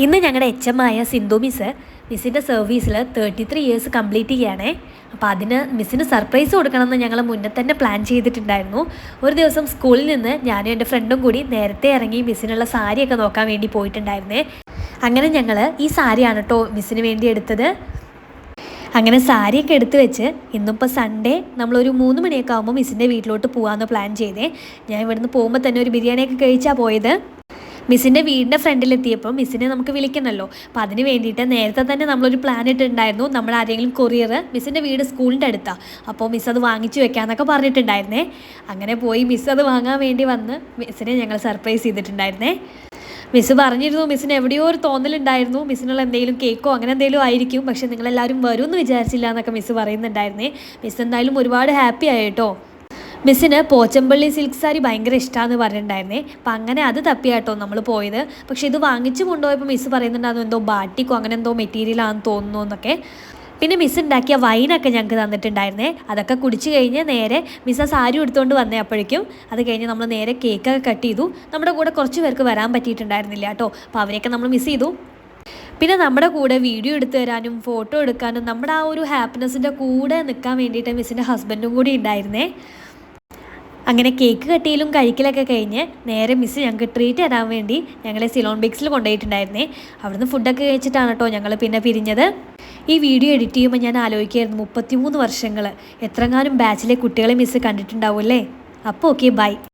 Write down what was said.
ഇന്ന് ഞങ്ങളുടെ എച്ച്.എം ആയ സിന്ധു മിസ്സിൻ്റെ സർവീസിൽ 33 ഇയേഴ്സ് കംപ്ലീറ്റ് ചെയ്യുകയാണേ. അപ്പോൾ അതിന് മിസ്സിന് സർപ്രൈസ് കൊടുക്കണമെന്ന് ഞങ്ങൾ മുന്നേ തന്നെ പ്ലാൻ ചെയ്തിട്ടുണ്ടായിരുന്നു. ഒരു ദിവസം സ്കൂളിൽ നിന്ന് ഞാനും എൻ്റെ ഫ്രണ്ടും കൂടി നേരത്തെ ഇറങ്ങി മിസ്സിനുള്ള സാരിയൊക്കെ നോക്കാൻ വേണ്ടി പോയിട്ടുണ്ടായിരുന്നേ. അങ്ങനെ ഞങ്ങൾ ഈ സാരിയാണ് കേട്ടോ മിസ്സിന് വേണ്ടി എടുത്തത്. അങ്ങനെ സാരിയൊക്കെ എടുത്ത് വെച്ച് ഇന്നിപ്പോൾ സൺഡേ നമ്മളൊരു 3 മണിയൊക്കെ ആകുമ്പോൾ മിസ്സിൻ്റെ വീട്ടിലോട്ട് പോകാമെന്ന് പ്ലാൻ ചെയ്തേ. ഞാൻ ഇവിടുന്ന് പോകുമ്പോൾ തന്നെ ഒരു ബിരിയാണിയൊക്കെ കഴിച്ചാണ് പോയത്. മിസ്സിൻ്റെ വീടിൻ്റെ ഫ്രണ്ടിലെത്തിയപ്പോൾ മിസ്സിനെ നമുക്ക് വിളിക്കണമല്ലോ. അപ്പോൾ അതിന് വേണ്ടിയിട്ട് നേരത്തെ തന്നെ നമ്മളൊരു പ്ലാൻ ഇട്ടിട്ടുണ്ടായിരുന്നു. നമ്മൾ ആരെങ്കിലും കൊറിയർ മിസ്സിൻ്റെ വീട് സ്കൂളിൻ്റെ അടുത്താണ്, അപ്പോൾ മിസ് അത് വാങ്ങിച്ചു വെക്കാമെന്നൊക്കെ പറഞ്ഞിട്ടുണ്ടായിരുന്നേ. അങ്ങനെ പോയി മിസ് അത് വാങ്ങാൻ വേണ്ടി വന്ന് മിസ്സിനെ ഞങ്ങൾ സർപ്രൈസ് ചെയ്തിട്ടുണ്ടായിരുന്നേ. മിസ് പറഞ്ഞിരുന്നു മിസ്സിന് എവിടെയോ ഒരു തോന്നലുണ്ടായിരുന്നു, മിസ്സിനുള്ള എന്തെങ്കിലും കേക്കോ അങ്ങനെ എന്തെങ്കിലും ആയിരിക്കും, പക്ഷേ നിങ്ങളെല്ലാവരും വരുമെന്ന് വിചാരിച്ചില്ല എന്നൊക്കെ മിസ് പറയുന്നുണ്ടായിരുന്നേ. മിസ് എന്തായാലും ഒരുപാട് ഹാപ്പി ആയിട്ടോ. മിസ്സിന് പോച്ചമ്പള്ളി സിൽക്ക് സാരി ഭയങ്കര ഇഷ്ടമാണെന്ന് പറഞ്ഞിട്ടുണ്ടായിരുന്നേ. അപ്പം അങ്ങനെ അത് തപ്പിയാട്ടോ നമ്മൾ പോയത്. പക്ഷേ ഇത് വാങ്ങിച്ചു കൊണ്ടുപോയപ്പോൾ മിസ് പറയുന്നുണ്ടായിരുന്നു എന്തോ ബാട്ടിക്കോ അങ്ങനെ എന്തോ മെറ്റീരിയലാണെന്ന് തോന്നുന്നു എന്നൊക്കെ. പിന്നെ മിസ് ഉണ്ടാക്കിയ വൈനൊക്കെ ഞങ്ങൾക്ക് തന്നിട്ടുണ്ടായിരുന്നേ. അതൊക്കെ കുടിച്ച് കഴിഞ്ഞ് നേരെ മിസ് ആ സാരി എടുത്തുകൊണ്ട് വന്നേ. അപ്പോഴേക്കും അത് കഴിഞ്ഞ് നമ്മൾ നേരെ കേക്കൊക്കെ കട്ട് ചെയ്തു. നമ്മുടെ കൂടെ കുറച്ച് പേർക്ക് വരാൻ പറ്റിയിട്ടുണ്ടായിരുന്നില്ല കേട്ടോ, അപ്പോൾ അവരെയൊക്കെ നമ്മൾ മിസ് ചെയ്തു. പിന്നെ നമ്മുടെ കൂടെ വീഡിയോ എടുത്തു തരാനും ഫോട്ടോ എടുക്കാനും നമ്മുടെ ആ ഒരു ഹാപ്പിനെസ്സിൻ്റെ കൂടെ നിൽക്കാൻ വേണ്ടിയിട്ട് മിസ്സിൻ്റെ ഹസ്ബൻഡും കൂടി ഉണ്ടായിരുന്നേ. അങ്ങനെ കേക്ക് കട്ടിയിലും കഴിക്കലൊക്കെ കഴിഞ്ഞ് നേരെ മിസ് ഞങ്ങൾക്ക് ട്രീറ്റ് തരാൻ വേണ്ടി ഞങ്ങളെ സിലോൺ ബിക്സിൽ കൊണ്ടുപോയിട്ടുണ്ടായിരുന്നേ. അവിടുന്ന് ഫുഡൊക്കെ കഴിച്ചിട്ടാണ് കേട്ടോ ഞങ്ങൾ പിന്നെ പിരിഞ്ഞത്. ഈ വീഡിയോ എഡിറ്റ് ചെയ്യുമ്പോൾ ഞാൻ ആലോചിക്കായിരുന്നു 33 വർഷങ്ങൾ എത്രങ്ങാനും ബാച്ചിലെ കുട്ടികളെ മിസ് കണ്ടിട്ടുണ്ടാവും അല്ലേ. അപ്പോൾ ഓക്കെ, ബൈ.